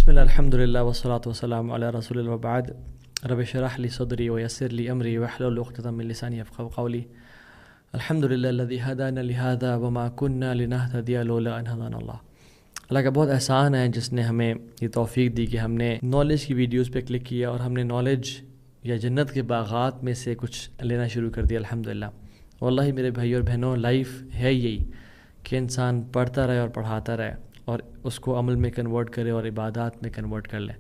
بسم اللہ الحمد للہ والصلاة والسلام علی رسول اللہ وبعد رب اشرح لی صدری ویسر لی امری واحلل عقدۃ من لسانی یفقهوا قولی الحمد للہ الذی ہدانا لہذا وما كنا لنهتدی لولا ان ہدانا اللہ۔ اللہ کا بہت احسان ہے جس نے ہمیں یہ توفیق دی کہ ہم نے نالج کی ویڈیوز پہ کلک کیا اور ہم نے نالج یا جنت کے باغات میں سے کچھ لینا شروع کر دیا الحمدللہ۔ واللہ میرے بھائی اور بہنوں، لائف ہے یہی کہ انسان پڑھتا رہے اور پڑھاتا رہے اور اس کو عمل میں کنورٹ کرے اور عبادات میں کنورٹ کر لے۔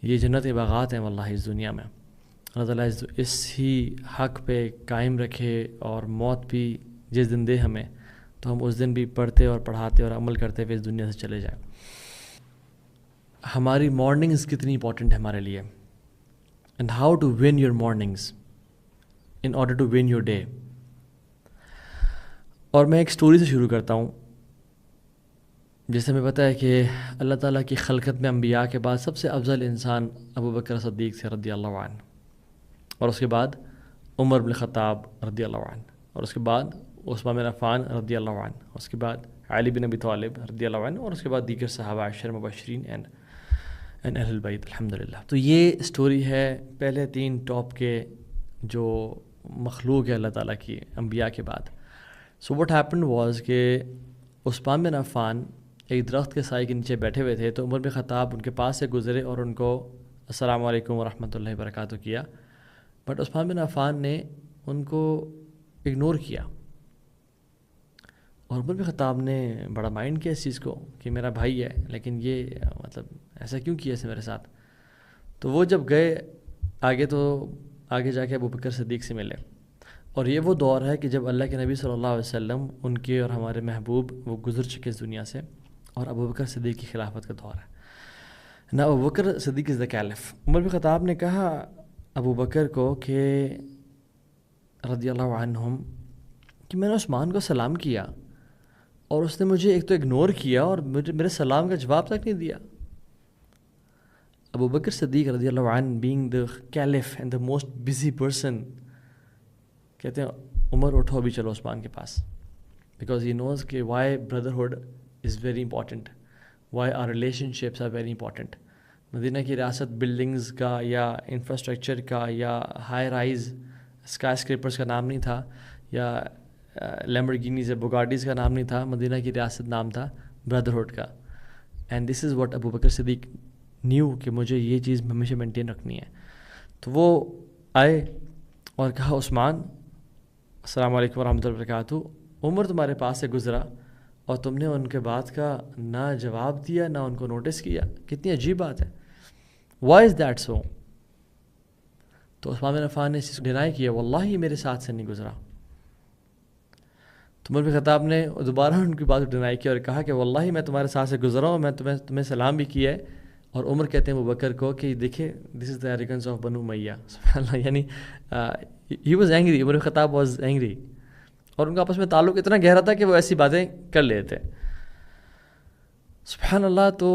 یہ جنت کے باغات ہیں واللہ اس دنیا میں۔ اللہ تعالیٰ اس ہی حق پہ قائم رکھے اور موت بھی جس دن دے ہمیں تو ہم اس دن بھی پڑھتے اور پڑھاتے اور عمل کرتے ہوئے اس دنیا سے چلے جائیں۔ ہماری مارننگز کتنی امپورٹنٹ ہے ہمارے لیے، and how to win your mornings in order to win your day. اور میں ایک سٹوری سے شروع کرتا ہوں۔ جیسے ہمیں پتہ ہے کہ اللہ تعالیٰ کی خلقت میں انبیاء کے بعد سب سے افضل انسان ابو بکر صدیق سے رضی اللہ عنہ، اور اس کے بعد عمر بن خطاب رضی اللہ عنہ، اور اس کے بعد عثمان بن عفان رضی اللہ عنہ، اس کے بعد علی بن ابی طالب رضی اللہ عنہ، اور اس کے بعد دیگر صحابہ عشر مبشرین اینڈ اہل البیت الحمدللہ۔ تو یہ سٹوری ہے پہلے 3 ٹاپ کے جو مخلوق ہے اللہ تعالیٰ کی انبیاء کے بعد۔ سو واٹ ہیپنڈ واز کہ عثمان بن عفان ایک درخت کے سائے کے نیچے بیٹھے ہوئے تھے، تو عمر بن خطاب ان کے پاس سے گزرے اور ان کو السلام علیکم ورحمۃ اللہ وبرکاتہ کیا، بٹ عثمان بن عفان نے ان کو اگنور کیا، اور عمر بن خطاب نے بڑا مائنڈ کیا اس چیز کو کہ میرا بھائی ہے لیکن یہ مطلب ایسا کیوں کیا اس نے میرے ساتھ۔ تو وہ جب گئے آگے تو آگے جا کے ابو بکر صدیق سے ملے، اور یہ وہ دور ہے کہ جب اللہ کے نبی صلی اللہ علیہ وسلم ان کے اور ہمارے محبوب وہ گزر چکے اس دنیا سے، اور ابو بکر صدیق کی خلافت کا دور ہے نا۔ ابو بکر صدیق از دا کیلف۔ عمر بن خطاب نے کہا ابو بکر کو کہ رضی اللہ عنہم کہ میں نے عثمان کو سلام کیا اور اس نے مجھے ایک تو اگنور کیا اور میرے سلام کا جواب تک نہیں دیا۔ ابو بکر صدیق رضی اللہ عنہ being the caliph and the most busy person کہتے ہیں عمر اٹھو ابھی چلو عثمان کے پاس، بیکاز ہی نوز کہ why brotherhood is very important, why our relationships are very important۔ Medina کی ریاست بلڈنگز کا یا انفراسٹرکچر کا یا ہائی رائز اسکائی اسکریپرز کا نام نہیں تھا، یا لیمبورگینیز یا بوگاٹیز کا نام نہیں تھا، مدینہ کی ریاست نام تھا بردرہڈ کا۔ And this is what Abu Bakr Siddiq knew کہ مجھے یہ چیز ہمیشہ مینٹین رکھنی ہے۔ تو وہ آئے اور کہا عثمان السلام علیکم ورحمۃ اللہ وبرکاتہ، عمر تمہارے پاس سے گزرا اور تم نے ان کے بات کا نہ جواب دیا نہ ان کو نوٹس کیا، کتنی عجیب بات ہے، وائی از دیٹ سو؟ تو عثمان بن عفان نے اس کو ڈینائی کیا، واللہ یہ میرے ساتھ سے نہیں گزرا۔ تو عمر بن خطاب نے دوبارہ ان کی بات کو ڈینائی کیا اور کہا کہ واللہ میں تمہارے ساتھ سے گزرا ہوں، میں تمہیں سلام بھی کیا ہے۔ اور عمر کہتے ہیں ابو بکر کو کہ دیکھے دس از دا ایروگنس آف بنو امیہ، سبحان اللہ، یعنی ہی واز اینگری، عمر بن خطاب واز اینگری، اور ان کا آپس میں تعلق اتنا گہرا تھا کہ وہ ایسی باتیں کر لیتے، سبحان اللہ۔ تو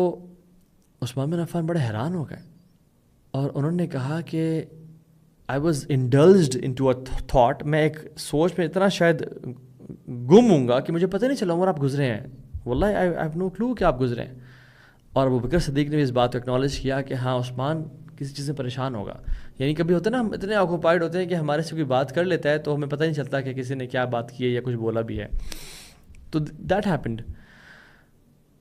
عثمان بن عفان بڑے حیران ہو گئے اور انہوں نے کہا کہ I was indulged into a thought, میں ایک سوچ میں اتنا شاید گم ہوں گا کہ مجھے پتہ نہیں چلا عمر آپ گزرے ہیں، واللہ آئی ہیو نو کلو کہ آپ گزرے ہیں۔ اور ابو بکر صدیق نے بھی اس بات کو اکنالج کیا کہ ہاں عثمان کسی چیز سے پریشان ہوگا، یعنی کبھی ہوتا ہے نا ہم اتنے آکوپائڈ ہوتے ہیں کہ ہمارے سے کوئی بات کر لیتا ہے تو ہمیں پتہ نہیں چلتا کہ کسی نے کیا بات کی ہے یا کچھ بولا بھی ہے، تو دیٹ ہیپنڈ۔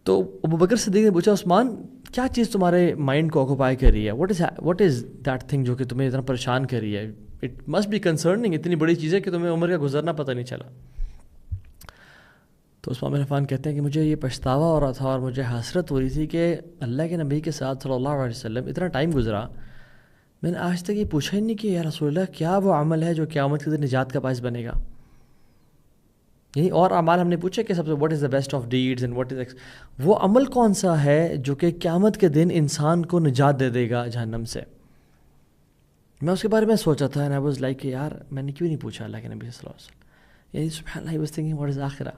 تو ابو بکر صدیق نے پوچھا عثمان کیا چیز تمہارے مائنڈ کو آکوپائی کر رہی ہے، واٹ از دیٹ تھنگ جو کہ تمہیں اتنا پریشان کر رہی ہے، اٹ مسٹ بی کنسرننگ، اتنی بڑی چیز ہے کہ تمہیں عمر کا گزرنا پتہ نہیں چلا۔ تو عثمان بن عفان کہتے ہیں کہ مجھے یہ پچھتاوا ہو رہا تھا اور مجھے حسرت ہو رہی تھی کہ اللہ کے نبی کے ساتھ صلی اللہ علیہ وسلم اتنا ٹائم گزرا، میں نے آج تک یہ پوچھا ہی نہیں کہ یا رسول اللہ کیا وہ عمل ہے جو قیامت کے دن نجات کا باعث بنے گا، یعنی اور اعمال ہم نے پوچھے کہ سب سے what is the best of deeds and what is وہ عمل کون سا ہے جو کہ قیامت کے دن انسان کو نجات دے دے گا جہنم سے۔ میں اس کے بارے میں سوچا تھا، اینڈ آئی واز لائک کہ یار میں نے کیوں نہیں پوچھا اللہ کے نبی صلی اللہ علیہ وسلم، یعنی سبحان اللہ، he was thinking what is آخرہ۔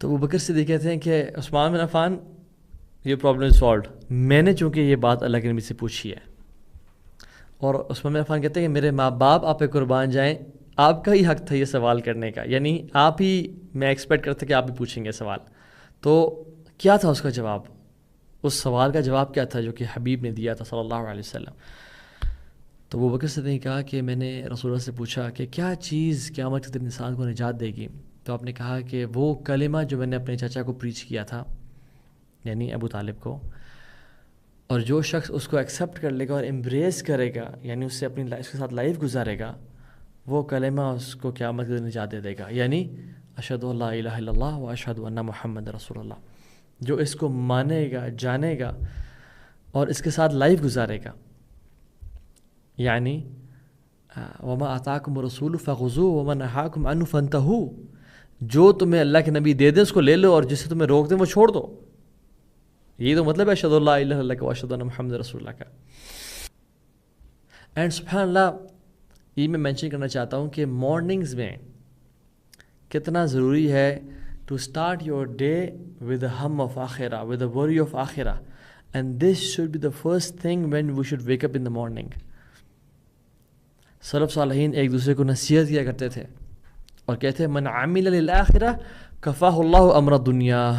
تو وہ بکر صدیق کہتے ہیں کہ عثمان بن عفان یہ پرابلم از سالوڈ، میں نے چونکہ یہ بات اللہ کے نبی سے پوچھی ہے، اور عثمان بن عفان کہتے ہیں کہ میرے ماں باپ آپ پہ قربان جائیں، آپ کا ہی حق تھا یہ سوال کرنے کا، یعنی آپ ہی، میں ایکسپیکٹ کرتا کہ آپ بھی پوچھیں گے سوال۔ تو کیا تھا اس کا جواب؟ اس سوال کا جواب کیا تھا جو کہ حبیب نے دیا تھا صلی اللہ علیہ وسلم. تو ابو بکر صدیق نے کہا کہ میں نے رسول اللہ سے پوچھا کہ کیا چیز قیامت کے دن انسان کو نجات دے گی؟ تو آپ نے کہا کہ وہ کلمہ جو میں نے اپنے چچا کو پریچ کیا تھا، یعنی ابو طالب کو، اور جو شخص اس کو ایکسیپٹ کر لے گا اور امبریس کرے گا، یعنی اس سے اپنی اس کے ساتھ لائف گزارے گا، وہ کلمہ اس کو قیامت کے دن نجات دے دے گا. یعنی اشہد ان لا الہ الا اللہ و اشہد ان محمد رسول اللہ. جو اس کو مانے گا، جانے گا اور اس کے ساتھ لائف گزارے گا. یعنی وما آتاکم الرسول فخذوہ وما نہاکم عنہ فانتہوا. جو تمہیں اللہ کے نبی دے دیں اس کو لے لو، اور جسے تمہیں روک دیں وہ چھوڑ دو. یہ تو مطلب ہے اشہد ان لا الہ الا اللہ کا و اشہد ان محمد رسول اللہ کا. اینڈ سبحان اللہ، یہ میں مینشن کرنا چاہتا ہوں کہ مارننگز میں کتنا ضروری ہے to start your day with a hum of آخرہ، ود اے ورری آف آخرہ. And this should be the first thing when we should wake up in the morning. سلف صالحین ایک دوسرے کو نصیحت کیا کرتے تھے اور کہتے ہیں من عمل للآخرہ کفاہ اللہ امر دنیا.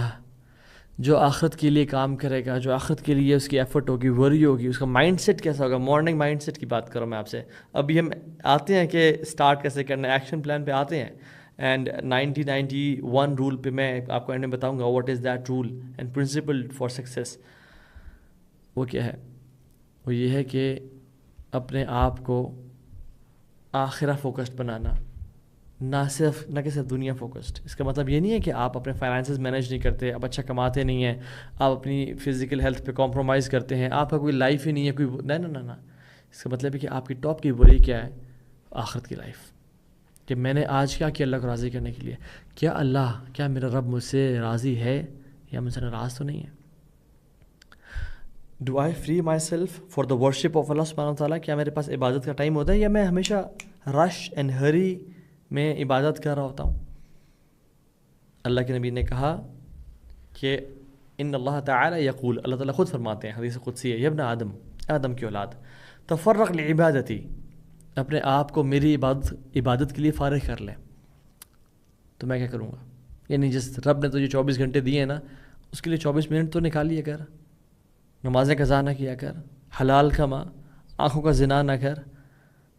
جو آخرت کے لیے کام کرے گا، جو آخرت کے لیے اس کی ایفرٹ ہوگی، وری ہوگی، اس کا مائنڈ سیٹ کیسا ہوگا. مارننگ مائنڈ سیٹ کی بات کروں میں آپ سے. ابھی ہم آتے ہیں کہ اسٹارٹ کیسے کرنا ہے، ایکشن پلان پہ آتے ہیں. اینڈ 90-91 رول پہ میں آپ کو اینڈ میں بتاؤں گا what is that rule and principle for success. وہ کیا ہے؟ وہ یہ ہے کہ اپنے آپ کو آخرہ فوکسڈ بنانا، نہ کہ صرف دنیا فوکسڈ. اس کا مطلب یہ نہیں ہے کہ آپ اپنے فائنانسز مینیج نہیں کرتے، آپ اچھا کماتے نہیں ہیں، آپ اپنی فزیکل ہیلتھ پہ کمپرومائز کرتے ہیں، آپ کا کوئی لائف ہی نہیں ہے کوئی. نہ. اس کا مطلب ہے کہ آپ کی ٹاپ کی وری کیا ہے؟ آخرت کی لائف. کہ میں نے آج کیا کیا اللہ کو راضی کرنے کے لیے. کیا میرا رب مجھ سے راضی ہے یا مجھ سے ناراض تو نہیں ہے؟ Do I free myself for the worship of اللہ سبحانہ و تعالیٰ. کیا میرے پاس عبادت کا ٹائم ہوتا ہے یا میں ہمیشہ رش اینڈ ہری میں عبادت کر رہا ہوتا ہوں؟ اللہ کے نبی نے کہا کہ ان اللہ تعالیٰ یقول، اللہ تعالیٰ خود فرماتے ہیں، حدیث قدسی ہے، یا ابن آدم کی اولاد تفرغ لعبادتی، اپنے آپ کو میری عبادت کے لیے فارغ کر لے. تو میں کیا کروں گا؟ یعنی جس رب نے تجھے 24 گھنٹے دیے ہیں نا، اس کے لیے 24 منٹ تو نکال لیا کر. نمازیں قضا نہ کیا کر، حلال کما، آنکھوں کا زنا نہ کر،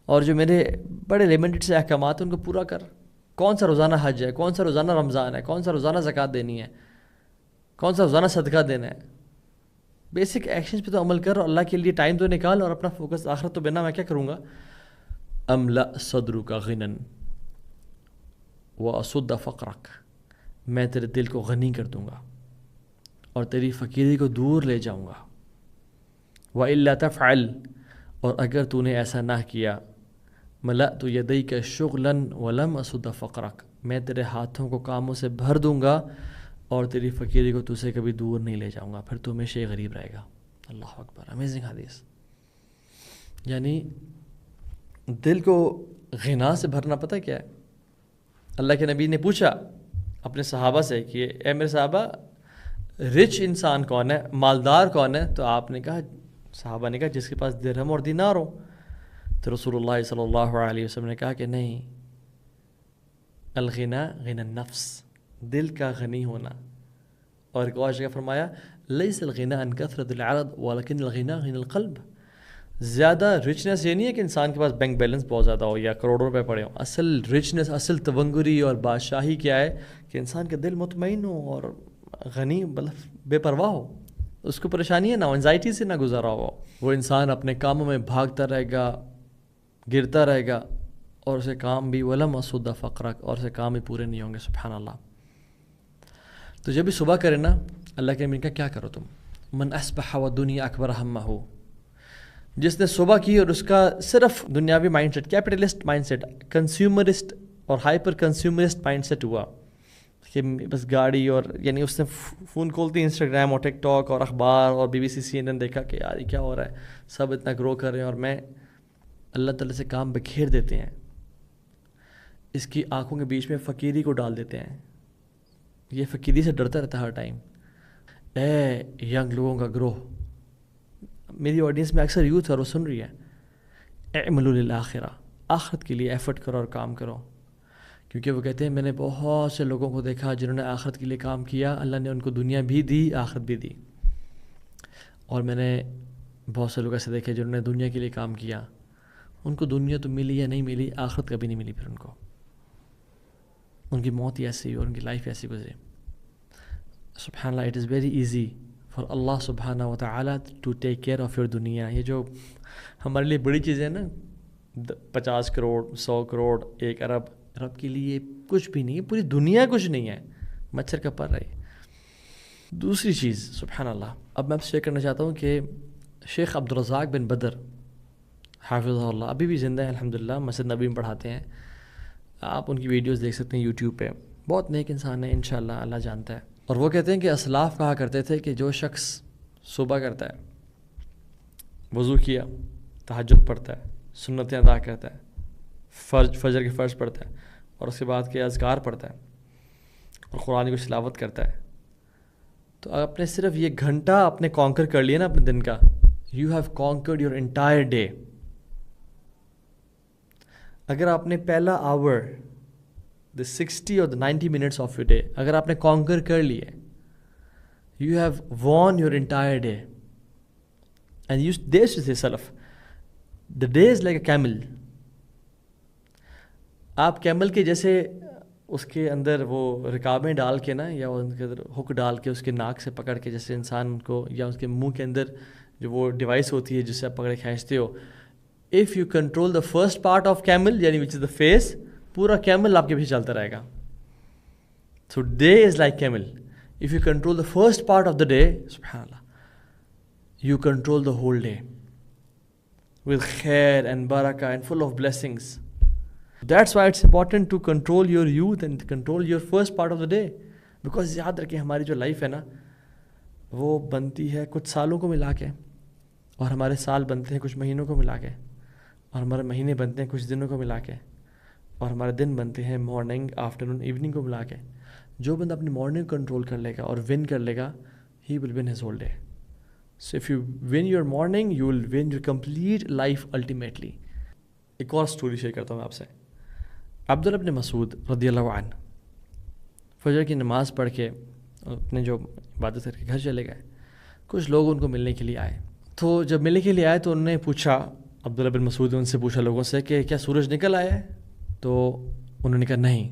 اور جو میرے بڑے لمیٹڈ سے احکامات ہیں ان کو پورا کر. کون سا روزانہ حج ہے، کون سا روزانہ رمضان ہے، کون سا روزانہ زکوٰۃ دینی ہے، کون سا روزانہ صدقہ دینا ہے. بیسک ایکشنز پہ تو عمل کر، اور اللہ کے لیے ٹائم تو نکال، اور اپنا فوکس آخرت تو بنا. میں کیا کروں گا؟ املا صدرک غنن واسد فقرک، میں تیرے دل کو غنی کر دوں گا اور تیری فقیری کو دور لے جاؤں گا. وَإِلَّا تَفْعَلْ، اور اگر تو نے ایسا نہ کیا، ملأت یدیک شغلا ولم اسد فقرک، میں تیرے ہاتھوں کو کاموں سے بھر دوں گا اور تیری فقیری کو تجھ سے کبھی دور نہیں لے جاؤں گا، پھر تو ہمیشہ ہی غریب رہے گا. اللہ اکبر، امیزنگ حدیث. یعنی دل کو غنا سے بھرنا پتہ کیا ہے؟ اللہ کے نبی نے پوچھا اپنے صحابہ سے کہ اے میرے صحابہ، رچ انسان کون ہے، مالدار کون ہے؟ تو آپ نے کہا، صحابہ نے کہا جس کے پاس درہم اور دینار ہو. تو رسول اللہ صلی اللہ علیہ وسلم نے کہا کہ نہیں، الغنا غنى النفس، دل کا غنی ہونا. اور ایک اور جگہ فرمایا لیس الغنى عن کثرت العرض ولكن الغنى غنى القلب. زیادہ رچنس یہ نہیں ہے کہ انسان کے پاس بینک بیلنس بہت زیادہ ہو یا کروڑوں روپے پڑے ہوں. اصل رچنس، اصل تونگری اور بادشاہی کیا ہے؟ کہ انسان کا دل مطمئن ہو اور غنی، بے پرواہ ہو، اس کو پریشانی ہے نہ، انزائٹی سے نہ گزارا ہو. وہ انسان اپنے کاموں میں بھاگتا رہے گا، گرتا رہے گا، اور اسے کام بھی ولم اسد فقرک، اور اسے کام بھی پورے نہیں ہوں گے. سبحان اللہ. تو جب بھی صبح کرے نا، اللہ کے نبی کا کیا کرو تم؟ من اصبح والدنیا اکبر ہمہ، جس نے صبح کی اور اس کا صرف دنیاوی mindset, capitalist mindset, consumerist اور ہائپر کنزیومرسٹ مائنڈ سیٹ ہوا کہ بس گاڑی، اور یعنی اس نے فون کھولتی انسٹاگرام اور ٹک ٹاک اور اخبار اور BBC CNN دیکھا کہ یار یہ کیا ہو رہا ہے، سب اتنا گرو کر رہے ہیں اور میں، اللہ تعالیٰ سے کام بکھیر دیتے ہیں. اس کی آنکھوں کے بیچ میں فقیری کو ڈال دیتے ہیں. یہ فقیری سے ڈرتا رہتا ہے ہر ٹائم. اے ینگ لوگوں کا گروہ، میری آڈینس میں اکثر یوتھ اور وہ سن رہی ہے، اعملوا للآخرہ، آخرت کے لیے ایفرٹ کرو اور کام کرو. کیونکہ وہ کہتے ہیں میں نے بہت سے لوگوں کو دیکھا جنہوں نے آخرت کے لیے کام کیا، اللہ نے ان کو دنیا بھی دی، آخرت بھی دی. اور میں نے بہت سے لوگ ایسے دیکھے جنہوں نے دنیا کے لیے کام کیا، ان کو دنیا تو ملی یا نہیں ملی، آخرت کبھی نہیں ملی، پھر ان کو ان کی موت ہی ایسی اور ان کی لائف ایسی گزری. سبحان اللہ، it is very easy for اللہ سبحانہ و تعالیٰ to take care of your دنیا. یہ جو ہمارے لیے بڑی چیزیں ہیں نا، 50 کروڑ، 100 کروڑ، 1 ارب، رب کے لیے کچھ بھی نہیں ہے، پوری دنیا کچھ نہیں ہے، مچھر کا پر رہی. دوسری چیز سبحان اللہ، اب میں آپ سے شیئر کرنا چاہتا ہوں کہ شیخ عبدالرزاق بن بدر حافظہ اللہ ابھی بھی زندہ ہیں الحمدللہ، مسجد نبوی میں پڑھاتے ہیں. آپ ان کی ویڈیوز دیکھ سکتے ہیں یوٹیوب پہ. بہت نیک انسان ہے انشاءاللہ، اللہ جانتا ہے. اور وہ کہتے ہیں کہ اسلاف کہا کرتے تھے کہ جو شخص صبح کرتا ہے، وضو کیا، تہجد پڑھتا ہے، سنتیں ادا کرتا ہے، فجر کے فرض پڑھتا ہے، اور اس کے بعد کے اذکار پڑھتا ہے اور قرآن کی تلاوت کرتا ہے، تو آپ نے صرف یہ گھنٹہ اپنے کانکر کر لیا نا اپنے دن کا، you have conquered your entire day. اگر آپ نے پہلا آور، the 60 or the 90 minutes of your day اگر آپ نے کانکر کر لیے، you have won your entire day. And they used to say salaf, the day is like a camel. آپ کیمل کے جیسے اس کے اندر وہ رکابیں ڈال کے نا، یا ان کے اندر ہک ڈال کے اس کے ناک سے پکڑ کے، جیسے انسان کو، یا اس کے منہ کے اندر جو وہ ڈیوائس ہوتی ہے جس سے آپ پکڑے کھینچتے ہو، if you control the first part of camel یعنی which is the face، پورا کیمل آپ کے پیچھے چلتا رہے گا. So day is like camel. If you control the first part of the day, subhanallah, you control the whole day with khair and barakah and full of blessings. That's why it's important to control your youth and control your first part of the day. Because یاد رکھیں ہماری جو life ہے نا، وہ بنتی ہے کچھ سالوں کو ملا کے، اور ہمارے سال بنتے ہیں کچھ مہینوں کو ملا کے، اور ہمارے مہینے بنتے ہیں کچھ دنوں کو ملا کے، اور ہمارے دن بنتے ہیں مارننگ، آفٹرنون، ایوننگ کو ملا کے. جو بندہ اپنی مارننگ کنٹرول کر لے گا اور ون کر لے گا، he will win his whole day. So if you win your morning, you will win your complete life ultimately. ایک اور اسٹوری شیئر کرتا ہوں آپ سے. عبداللہ بن مسعود رضی اللہ عنہ فجر کی نماز پڑھ کے اپنے جو عبادت کر کے گھر چلے گئے. کچھ لوگ ان کو ملنے کے لیے آئے. تو جب ملنے کے لیے آئے تو انہوں نے پوچھا، عبداللہ بن مسعود نے ان سے پوچھا لوگوں سے کہ کیا سورج نکل آیا ہے؟ تو انہوں نے کہا نہیں.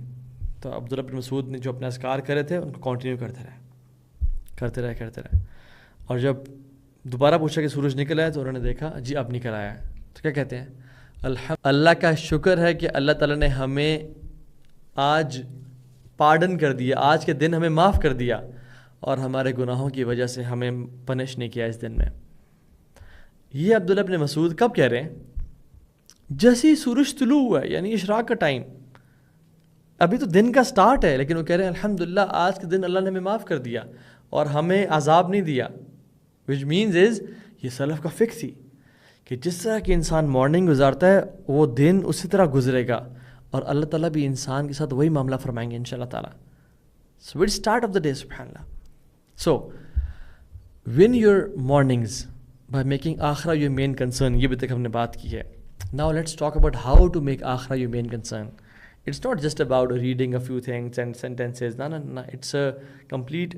تو عبداللہ بن مسعود نے جو اپنے اذکار کرے تھے ان کو کنٹینیو کرتے رہے. اور جب دوبارہ پوچھا کہ سورج نکل آیا تو انہوں نے دیکھا جی اب نکل آیا ہے. تو کیا کہتے ہیں؟ اللہ کا شکر ہے کہ اللہ تعالیٰ نے ہمیں آج پارڈن کر دیا، آج کے دن ہمیں معاف کر دیا، اور ہمارے گناہوں کی وجہ سے ہمیں پنش نہیں کیا اس دن میں. یہ عبداللہ بن مسعود کب کہہ رہے ہیں؟ جیسے ہی سورج طلوع ہوا ہے، یعنی اشراق کا ٹائم، ابھی تو دن کا سٹارٹ ہے، لیکن وہ کہہ رہے ہیں الحمدللہ آج کے دن اللہ نے ہمیں معاف کر دیا اور ہمیں عذاب نہیں دیا. وچ مینز از، یہ سلف کا فکر تھی کہ جس طرح کہ انسان مارننگ گزارتا ہے وہ دن اسی طرح گزرے گا، اور اللہ تعالیٰ بھی انسان کے ساتھ وہی معاملہ فرمائیں گے انشاءاللہ تعالیٰ. So it start of the day سبحان اللہ. So win your mornings by making آخرہ یور مین کنسرن. یہ بھی تک ہم نے بات کی ہے. Now let's talk about how to make akhira your main concern. It's not just about reading a few things and sentences. No. It's a complete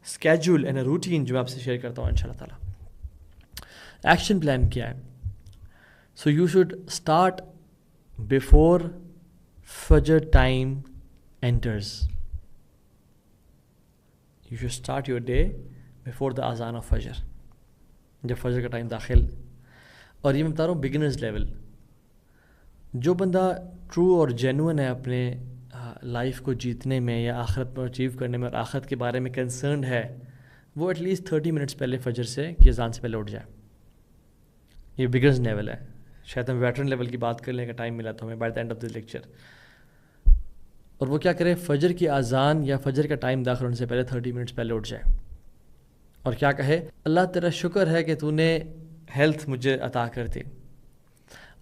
schedule and a routine جو میں آپ سے شیئر کرتا ہوں انشاءاللہ تعالیٰ. ایکشن پلان کیا ہے؟ So you should start before Fajr time enters. You should start your day before the azan of Fajr. جب فجر کا ٹائم داخل. اور یہ میں بتا رہا ہوں بگنرز لیول. جو بندہ ٹرو اور جینوئن ہے اپنے لائف کو جیتنے میں یا آخرت میں اچیو کرنے میں اور آخرت کے بارے میں کنسرنڈ ہے، وہ ایٹ لیسٹ 30 منٹس پہلے فجر سے کی اذان سے پہلے اٹھ جائے. یہ بگنرز لیول ہے. شاید ہم ویٹرن لیول کی بات کرنے کا ٹائم ملا تو ہمیں by the and of this lecture. اور وہ کیا کرے؟ فجر کی اذان یا فجر کا ٹائم داخل ہونے سے پہلے 30 منٹس پہلے اٹھ جائے اور کیا کہے؟ اللہ تیرا شکر ہے کہ تو نے ہیلتھ مجھے عطا کر دی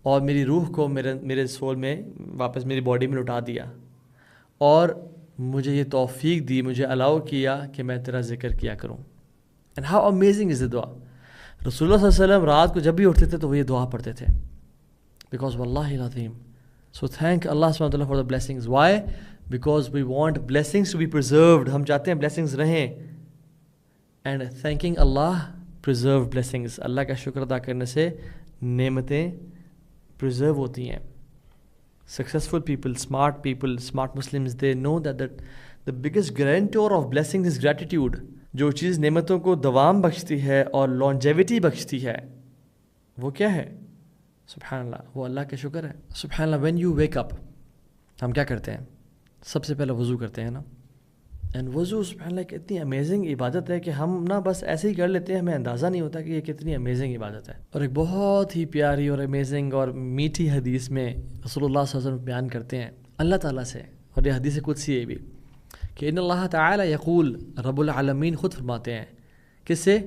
اور میری روح کو میرے سول میں واپس میری باڈی میں لٹا دیا، اور مجھے یہ توفیق دی، مجھے الاؤ کیا کہ میں تیرا ذکر کیا کروں. اینڈ ہاؤ امیزنگ از دا دعا. رسول اللہ صلی اللہ علیہ وسلم رات کو جب بھی اٹھتے تھے تو وہ یہ دعا پڑھتے تھے. بیکاز واللہ العظیم. سو تھینک اللہ سبحانہ وتعالیٰ for the blessings. Why? Because we want blessings to be preserved. ہم چاہتے ہیں بلیسنگز رہیں. اینڈ تھینکنگ اللہ preserve blessings. اللہ کا شکر ادا کرنے سے نعمتیں preserve ہوتی ہیں. Successful people, smart Muslims, they know that the biggest guarantor of blessings is gratitude. جو چیز نعمتوں کو دوام بخشتی ہے اور longevity بخشتی ہے وہ کیا ہے؟ سبحان اللہ، وہ اللہ کا شکر ہے. سبحان اللہ. when you wake up ہم کیا کرتے ہیں؟ سب سے پہلے وضو کرتے ہیں نا. اینڈ وضو سبحان اللہ ایک اتنی امیزنگ عبادت ہے کہ ہم نا بس ایسے ہی کر لیتے ہیں، ہمیں اندازہ نہیں ہوتا کہ یہ کتنی امیزنگ عبادت ہے. اور ایک بہت ہی پیاری اور امیزنگ اور میٹھی حدیث میں رسول اللہ صلی اللہ علیہ وسلم بیان کرتے ہیں اللہ تعالیٰ سے، اور یہ حدیث قدسی ہے بھی، کہ ان اللہ تعالی یقول، رب العالمین خود فرماتے ہیں کس سے؟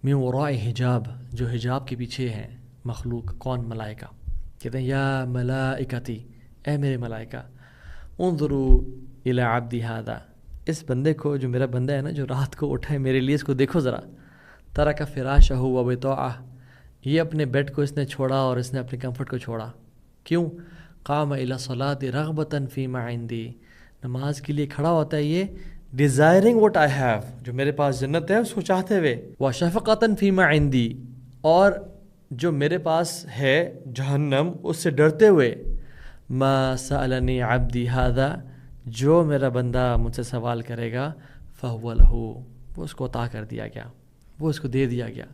من وراء حجاب، جو حجاب کے پیچھے ہیں مخلوق. کون؟ ملائکہ. کہتے ہیں یا ملائکتی، اے میرے ملائکہ، انظروا الی عبدی ھذا، اس بندے کو، جو میرا بندہ ہے نا، جو رات کو اٹھا ہے میرے لیے، اس کو دیکھو ذرا. ترک فراشہ و بطاعہ، یہ اپنے بیڈ کو اس نے چھوڑا اور اس نے اپنے کمفرٹ کو چھوڑا. کیوں؟ قام الی الصلاۃ رغبۃ فیما عندی، نماز کے لیے کھڑا ہوتا ہے یہ ڈیزائرنگ واٹ آئی ہیو، جو میرے پاس جنت ہے اس کو چاہتے ہوئے. وشفقۃ فیما عندی، اور جو میرے پاس ہے جہنم اس سے ڈرتے ہوئے. ما سألنی عبدی ھذا، جو میرا بندہ مجھ سے سوال کرے گا فہو لہ، وہ اس کو عطا کر دیا گیا، وہ اس کو دے دیا گیا.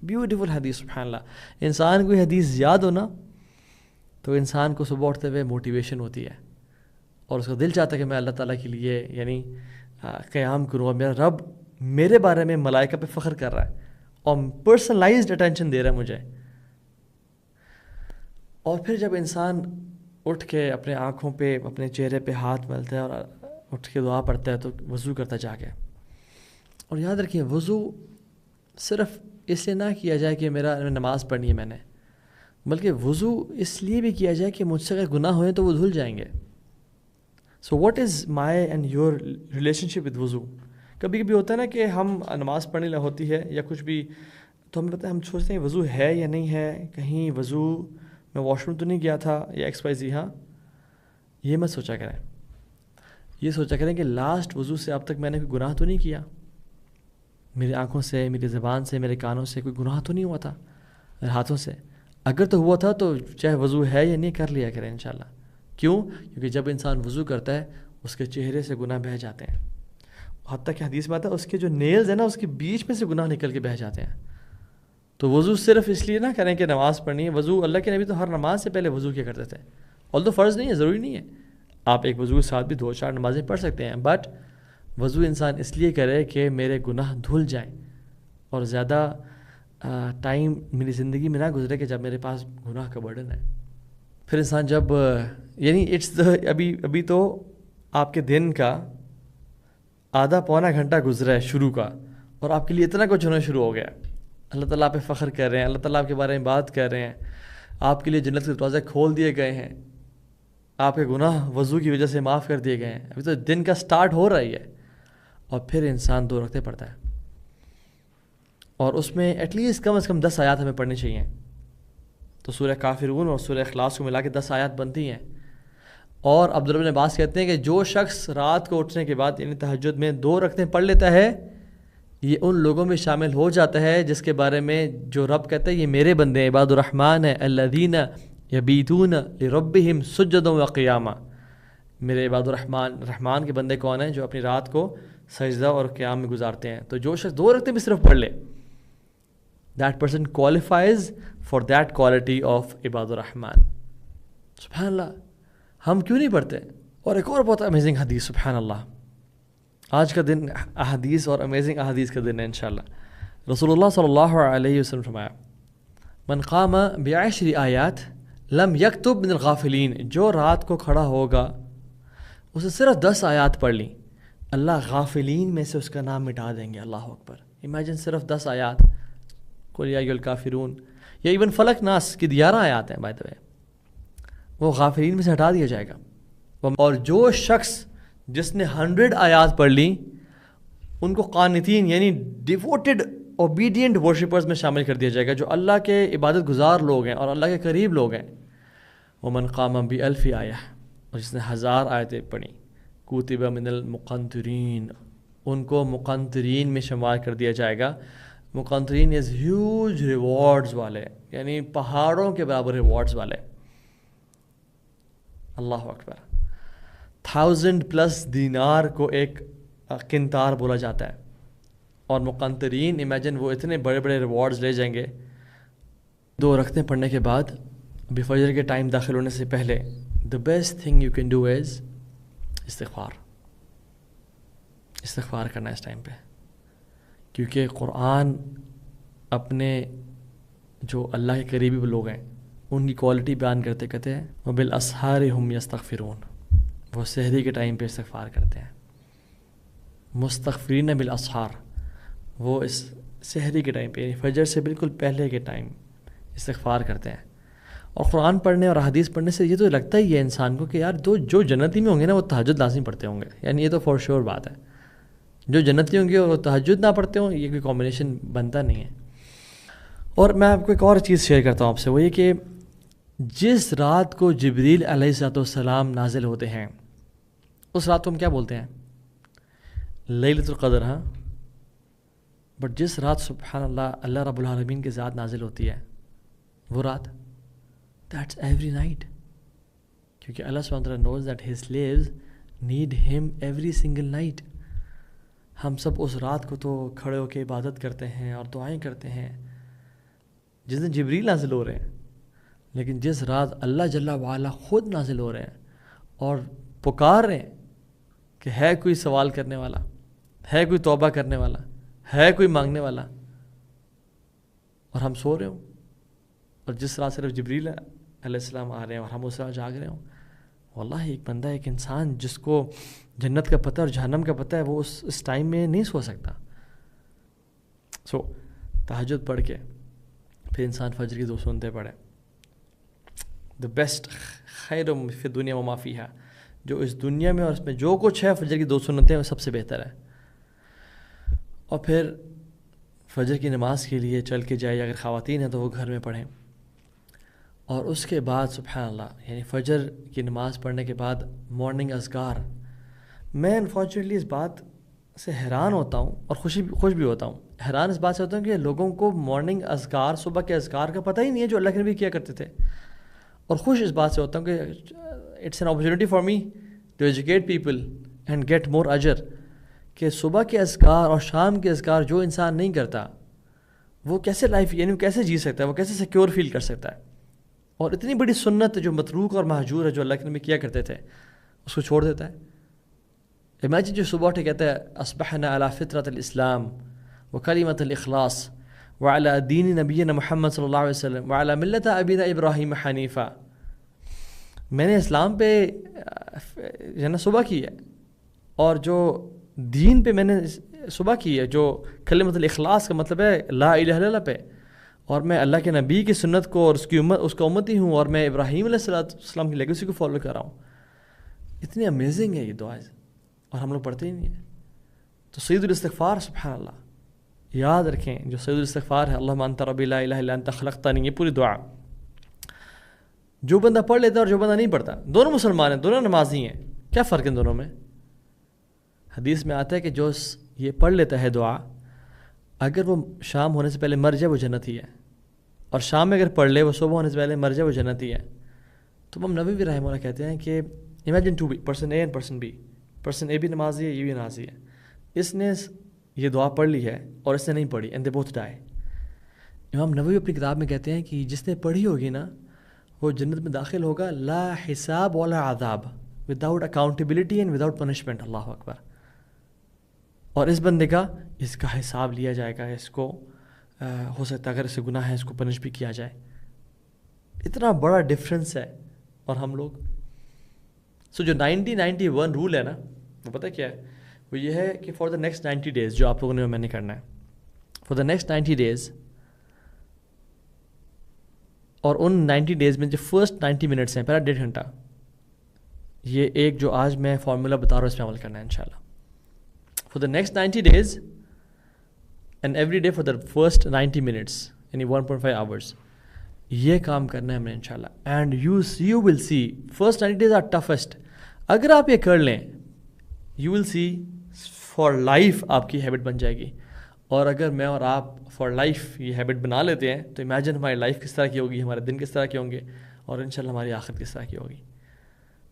بیوٹیفل حدیث. سبحان اللہ. انسان کو یہ حدیث یاد ہونا تو انسان کو صبح اٹھتے ہوئے موٹیویشن ہوتی ہے، اور اس کا دل چاہتا ہے کہ میں اللہ تعالیٰ کے لیے یعنی قیام کروں، اور میرا رب میرے بارے میں ملائکہ پہ فخر کر رہا ہے اور پرسنلائزڈ اٹینشن دے رہا ہے مجھے. اور پھر جب انسان اٹھ کے اپنے آنکھوں پہ، اپنے چہرے پہ ہاتھ ملتا ہے اور اٹھ کے دعا پڑھتا ہے تو وضو کرتا جا کے. اور یاد رکھیے وضو صرف اس لیے نہ کیا جائے کہ میرا نماز پڑھنی ہے میں نے، بلکہ وضو اس لیے بھی کیا جائے کہ مجھ سے اگر گناہ ہوئے تو وہ دھل جائیں گے. So what is my and your relation ship with وضو؟ کبھی کبھی ہوتا ہے نا کہ ہم نماز پڑھنے ہوتی ہے یا کچھ بھی، تو ہمیں پتہ ہے، ہم سوچتے ہیں وضو ہے یا نہیں ہے، کہیں وضو میں واش روم تو نہیں گیا تھا یا ایکس وائی زی. ہاں، یہ مت سوچا کریں. یہ سوچا کریں کہ لاسٹ وضو سے اب تک میں نے کوئی گناہ تو نہیں کیا، میری آنکھوں سے، میری زبان سے، میرے کانوں سے کوئی گناہ تو نہیں ہوا تھا، میرے ہاتھوں سے. اگر تو ہوا تھا تو چاہے وضو ہے یا نہیں کر لیا کریں انشاءاللہ. کیوں؟ کیونکہ جب انسان وضو کرتا ہے اس کے چہرے سے گناہ بہہ جاتے ہیں، حتیٰ کہ حدیث میں آتا ہے اس کے جو نیلز ہیں نا اس کے بیچ میں سے گناہ نکل کے بہہ جاتے ہیں. تو وضو صرف اس لیے نہ کریں کہ نماز پڑھنی ہے. وضو اللہ کے نبی تو ہر نماز سے پہلے وضو کیا کرتے تھے، اور تو فرض نہیں ہے، ضروری نہیں ہے. آپ ایک وضو کے ساتھ بھی 2-4 نمازیں پڑھ سکتے ہیں، بٹ وضو انسان اس لیے کرے کہ میرے گناہ دھل جائیں اور زیادہ ٹائم میری زندگی میں نہ گزرے کہ جب میرے پاس گناہ کا برڈن ہے. پھر انسان جب یعنی ابھی تو آپ کے دن کا آدھا پونا گھنٹہ گزرا ہے شروع کا، اور آپ کے لیے اتنا کچھ ہونا شروع ہو گیا. اللہ تعالیٰ پہ فخر کر رہے ہیں، اللہ تعالیٰ کے بارے میں بات کر رہے ہیں، آپ کے لیے جنت کے دروازے کھول دیے گئے ہیں، آپ کے گناہ وضو کی وجہ سے معاف کر دیے گئے ہیں. ابھی تو دن کا سٹارٹ ہو رہی ہے، اور پھر انسان 2 رکعتیں پڑھتا ہے، اور اس میں ایٹ لیسٹ کم از کم 10 آیات ہمیں پڑھنی چاہیے. تو سورہ کافرون اور سورہ اخلاص کو ملا کے 10 آیات بنتی ہیں. اور عبداللہ بن عباس کہتے ہیں کہ جو شخص رات کو اٹھنے کے بعد یعنی تہجد میں 2 رکعتیں پڑھ لیتا ہے، یہ ان لوگوں میں شامل ہو جاتا ہے جس کے بارے میں جو رب کہتا ہے یہ میرے بندے عباد الرحمن ہیں، الذین یبیتون لربہم سجدا وقیاما. میرے عباد رحمان کے بندے کون ہیں؟ جو اپنی رات کو سجدہ اور قیام میں گزارتے ہیں. تو جو شخص 2 رکعتیں بھی صرف پڑھ لے، that person qualifies for that quality of عباد الرحمن. سبحان اللہ. ہم کیوں نہیں پڑھتے؟ اور ایک اور بہت امیزنگ حدیث، سبحان اللہ. آج کا دن احادیث اور امیزنگ احادیث کا دن ہے انشاءاللہ. رسول اللہ صلی اللہ علیہ وسلم فرمایا، من قام ب10 آیات لم یکتب من الغافلین، جو رات کو کھڑا ہوگا اسے صرف 10 آیات پڑھ لیں، اللہ غافلین میں سے اس کا نام مٹا دیں گے. اللہ اکبر. امیجن صرف 10 آیات، قل یا ایھا الکافرون، یا ایون فلق ناس کی 11 آیات ہیں بائی دا وے، وہ غافلین میں سے ہٹا دیا جائے گا. اور جو شخص جس نے 100 آیات پڑھ لی ان کو قانتین یعنی ڈیووٹڈ اوبیڈینٹ ورشپرز میں شامل کر دیا جائے گا، جو اللہ کے عبادت گزار لوگ ہیں اور اللہ کے قریب لوگ ہیں. ومن قام ب1000 آیہ، اور جس نے 1000 آیتیں پڑھیں، کتب من المقنطرین، ان کو مقنطرین میں شمار کر دیا جائے گا. مقنطرین از ہیوج ریوارڈز والے، یعنی پہاڑوں کے برابر ریوارڈز والے. اللہ اکبر. 1000+ دینار کو ایک قنطار بولا جاتا ہے، اور مقنطرین امیجن وہ اتنے بڑے بڑے ریوارڈز لے جائیں گے. 2 رکعتیں پڑھنے کے بعد ابھی فجر کے ٹائم داخل ہونے سے پہلے the best thing you can do is استغفار کرنا اس ٹائم پہ، کیونکہ قرآن اپنے جو اللہ کے قریبی لوگ ہیں ان کی کوالٹی بیان کرتے کہتے ہیں وبالاسحار ہم یستغفرون، وہ سحری کے ٹائم پہ استغفار کرتے ہیں. مستغفرین بالاسحار، وہ اس سحری کے ٹائم پہ یعنی فجر سے بالکل پہلے کے ٹائم استغفار کرتے ہیں. اور قرآن پڑھنے اور حدیث پڑھنے سے یہ تو لگتا ہی ہے انسان کو کہ یار جو جنتی میں ہوں گے نا وہ تہجد لازمی پڑھتے ہوں گے، یعنی یہ تو فور شیور بات ہے. جو جنتی ہوں گے وہ تہجد نہ پڑھتے ہوں، یہ کوئی کمبینیشن بنتا نہیں ہے. اور میں آپ کو ایک اور چیز شیئر کرتا ہوں آپ سے، وہ یہ کہ جس رات کو جبریل علیہ السلام نازل ہوتے ہیں اس رات کو ہم کیا بولتے ہیں؟ لیلۃ القدر. ہاں، بٹ جس رات سبحان اللہ رب العالمین کی ذات نازل ہوتی ہے وہ رات دیٹس ایوری نائٹ، کیونکہ اللہ سبحانہ وتعالیٰ knows that his slaves need him every single night. ہم سب اس رات کو تو کھڑے ہو کے عبادت کرتے ہیں اور دعائیں کرتے ہیں جس دن جبریل نازل ہو رہے ہیں، لیکن جس رات اللہ جل وعلا خود نازل ہو رہے ہیں اور پکار رہے ہیں کہ ہے کوئی سوال کرنے والا، ہے کوئی توبہ کرنے والا، ہے کوئی مانگنے والا، اور ہم سو رہے ہوں، اور جس رات صرف جبریل علیہ السلام آ رہے ہیں اور ہم اس رات جاگ رہے ہوں. واللہ ایک بندہ، ایک انسان جس کو جنت کا پتہ اور جہنم کا پتہ ہے، وہ اس ٹائم میں نہیں سو سکتا. سو تہجد پڑھ کے پھر انسان فجر کی 2 سنتیں پڑھے. دا بیسٹ خیر فی الدنیا وما فیہا، جو اس دنیا میں اور اس میں جو کچھ ہے فجر کی 2 سنتیں وہ سب سے بہتر ہے. اور پھر فجر کی نماز کے لیے چل کے جائے، اگر خواتین ہیں تو وہ گھر میں پڑھیں. اور اس کے بعد سبحان اللہ، یعنی فجر کی نماز پڑھنے کے بعد مارننگ اذکار. میں انفارچونیٹلی اس بات سے حیران ہوتا ہوں اور خوش بھی ہوتا ہوں. حیران اس بات سے ہوتا ہوں کہ لوگوں کو مارننگ اذکار، صبح کے اذکار کا پتہ ہی نہیں ہے جو اللہ کے نبی کیا کرتے تھے. اور خوش اس بات سے ہوتا ہوں کہ it's an opportunity for me to educate people and get more اجر، کہ صبح کے اذکار اور شام کے اذکار جو انسان نہیں کرتا وہ کیسے لائف، یعنی وہ کیسے جی سکتا ہے، وہ کیسے سیکیور فیل کر سکتا ہے. اور اتنی بڑی سنت جو متروک اور مہجور ہے جو اللہ کے نبی کیا کرتے تھے اس کو چھوڑ دیتا ہے. امیجن جو صبح اٹھے کہتا ہے اصبحنا علی فطرۃ الاسلام وکلمۃ الاخلاص وعلی دین نبینا محمد صلی اللہ علیہ وسلم وعلی ملت ابینا ابراہیم حنیفہ. میں نے اسلام پہ جو ہے نا صبح کی ہے، اور جو دین پہ میں نے صبح کی ہے جو کلمۃ الاخلاص کا مطلب ہے لا الہ الا اللہ پہ، اور میں اللہ کے نبی کی سنت کو اور اس کا امتی ہوں، اور میں ابراہیم علیہ السلام کی لیگیسی کو فالو کر رہا ہوں. اتنی امیزنگ ہے یہ دعائیں، اور ہم لوگ پڑھتے ہی نہیں ہیں. تو سید الاستغفار سبحان اللہ یاد رکھیں، جو سید الاستغفار ہے اللہم انت ربی لا الہ الا انت خلقتنی، یہ پوری دعا جو بندہ پڑھ لیتا ہے اور جو بندہ نہیں پڑھتا، دونوں مسلمان ہیں، دونوں نمازی ہیں، کیا فرق ہے دونوں میں؟ حدیث میں آتا ہے کہ جو یہ پڑھ لیتا ہے دعا، اگر وہ شام ہونے سے پہلے مر جائے وہ جنتی ہے، اور شام میں اگر پڑھ لے وہ صبح ہونے سے پہلے مر جائے وہ جنتی ہے. تو امام نووی رحمہ اللہ کہتے ہیں کہ imagine 2 person A and person B, person A بھی نمازی ہے، یہ بھی نمازی ہے. اس نے یہ دعا پڑھ لی ہے اور اس نے نہیں پڑھی، اینڈ دے بوتھ ڈائی. امام نووی اپنی کتاب میں کہتے ہیں کہ جس نے پڑھی ہوگی نا وہ جنت میں داخل ہوگا لا حساب ولا عذاب، without accountability and without punishment. اللہ اکبر. اور اس بندے کا اس کا حساب لیا جائے گا، اس کو ہو سکتا ہے اگر اسے گناہ ہے اس کو پنش بھی کیا جائے. اتنا بڑا ڈفرینس ہے. اور ہم لوگ جو 90-91 رول ہے نا، وہ پتہ کیا ہے؟ وہ یہ ہے کہ فار دا نیکسٹ 90 days جو آپ لوگوں نے میں نے کرنا ہے، فار دا نیکسٹ 90 days، اور ان 90 days میں جو فرسٹ 90 minutes ہیں، پہلا 1.5 گھنٹہ، یہ ایک جو آج میں فارمولا بتا رہا ہوں اس پہ عمل کرنا ہے انشاءاللہ. For the next 90 days and every day for the first 90 minutes یعنی 1.5 hours یہ کام کرنا ہے ہم نے انشاءاللہ. And you will see first 90 days are toughest. اگر آپ یہ کر لیں you will see for life آپ کی ہیبٹ بن جائے گی. اور اگر میں اور آپ فار لائف یہ ہیبٹ بنا لیتے ہیں تو امیجن ہماری لائف کس طرح کی ہوگی, ہمارے دن کس طرح کے ہوں گے, اور انشاءاللہ ہماری آخرت کس طرح کی ہوگی.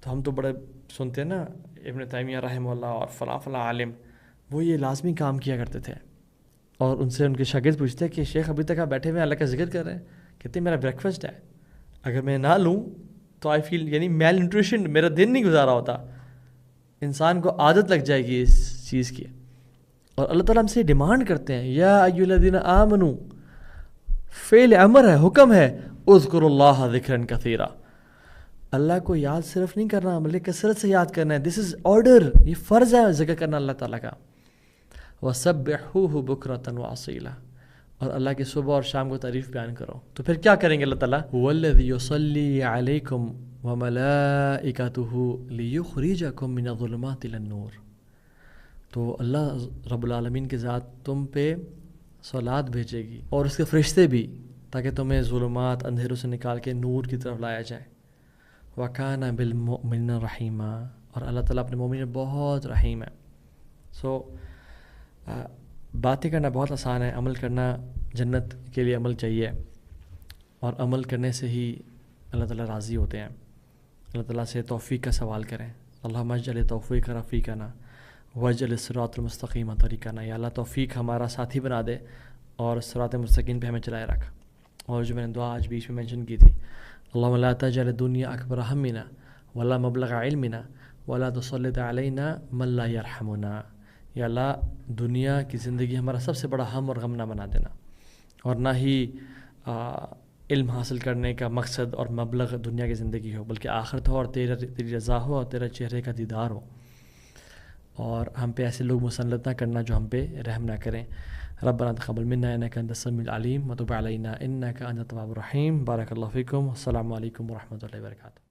تو ہم تو بڑے سنتے ہیں نا ابن تیمیہ رحمہ اللہ اور فلاں فلاں عالم, وہ یہ لازمی کام کیا کرتے تھے, اور ان سے ان کے شاگرد پوچھتے ہیں کہ شیخ ابھی تک آپ بیٹھے ہوئے اللہ کا ذکر کر رہے ہیں, کہتے ہیں میرا بریک فاسٹ ہے, اگر میں نہ لوں تو آئی فیل, یعنی میل نیوٹریشن, میرا دن نہیں گزارا ہوتا. انسان کو عادت لگ جائے گی اس چیز کی. اور اللہ تعالیٰ ہم سے ڈیمانڈ کرتے ہیں, یا ایھا الذین آمنوا, فعل امر ہے, حکم ہے, اذکروا اللہ ذکرا کثیرا, اللہ کو یاد صرف نہیں کرنا بلکہ کثرت سے یاد کرنا ہے. دس از آرڈر, یہ فرض ہے ذکر کرنا اللہ تعالیٰ کا. وَسَبِّحُوهُ بُكْرَةً وَأَصِيلًا, اور اللہ کی صبح اور شام کو تعریف بیان کرو. تو پھر کیا کریں گے اللہ تعالیٰ؟ وَالَّذِي يُصَلِّي عَلَيْكُمْ وَمَلَائِكَتُهُ لِيُخْرِجَكُم مِّنَ الظُّلُمَاتِ إِلَى النُّورِ. تو اللہ رب العالمین کی ذات تم پہ صلوات بھیجے گی اور اس کے فرشتے بھی, تاکہ تمہیں ظلمات اندھیروں سے نکال کے نور کی طرف لایا جائے. وَكَانَ بِالْمُؤْمِنِينَ رَحِيمًا, اور اللہ تعالیٰ اپنے مومنین میں بہت رحیم ہے. سو باتیں کرنا بہت آسان ہے, عمل کرنا جنت کے لیے عمل چاہیے, اور عمل کرنے سے ہی اللہ تعالیٰ راضی ہوتے ہیں. اللہ تعالیٰ سے توفیق کا سوال کریں, اللہم اجعل توفیق رفیقنا واجعل الصراط المستقیم طریقنا, یا اللہ توفیق ہمارا ساتھی بنا دے اور صراط مستقیم پہ ہمیں چلائے رکھ. اور جو میں نے دعا آج بیچ میں مینشن کی تھی, اللہم لا تجعل الدنیا اکبر ہمنا ولا مبلغ علمنا ولا تسلط علینا من لا یرحمنا, یا اللہ دنیا کی زندگی ہمارا سب سے بڑا ہم اور غم نہ بنا دینا, اور نہ ہی علم حاصل کرنے کا مقصد اور مبلغ دنیا کی زندگی ہو, بلکہ آخرت ہو اور تیری رضا ہو اور تیرے چہرے کا دیدار ہو. اور ہم پہ ایسے لوگ مسلط نہ کرنا جو ہم پہ رحم نہ کریں. ربنا تقبل منا انک انت السمیع العلیم وتب علینا انک انت التواب الرحیم. بارک اللہ فیکم. السلام علیکم ورحمۃ اللہ وبرکاتہ.